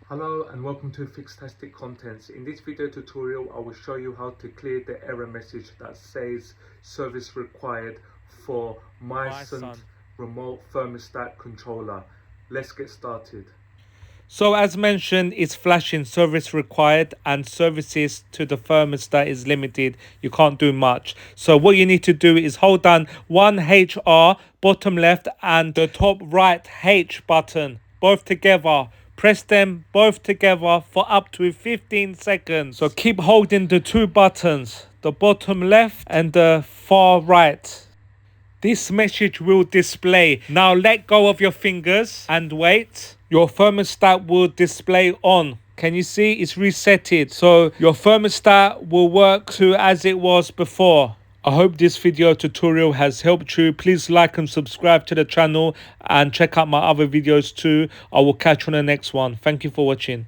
Hello and welcome to FIXtastic Contents. In this video tutorial I will show you how to clear the error message that says service required for MYSON remote thermostat controller. Let's get started. So as mentioned, it's flashing service required and services to the thermostat is limited. You can't do much. So what you need to do is hold down 1HR bottom left and the top right H button both together. Press them both together for up to 15 seconds. So keep holding the two buttons, the bottom left and the far right. This message will display. Now let go of your fingers and wait. Your thermostat will display on. Can you see? It's resetted. So your thermostat will work to as it was before. I hope this video tutorial has helped you. Please like and subscribe to the channel and check out my other videos too. I will catch you on the next one. Thank you for watching.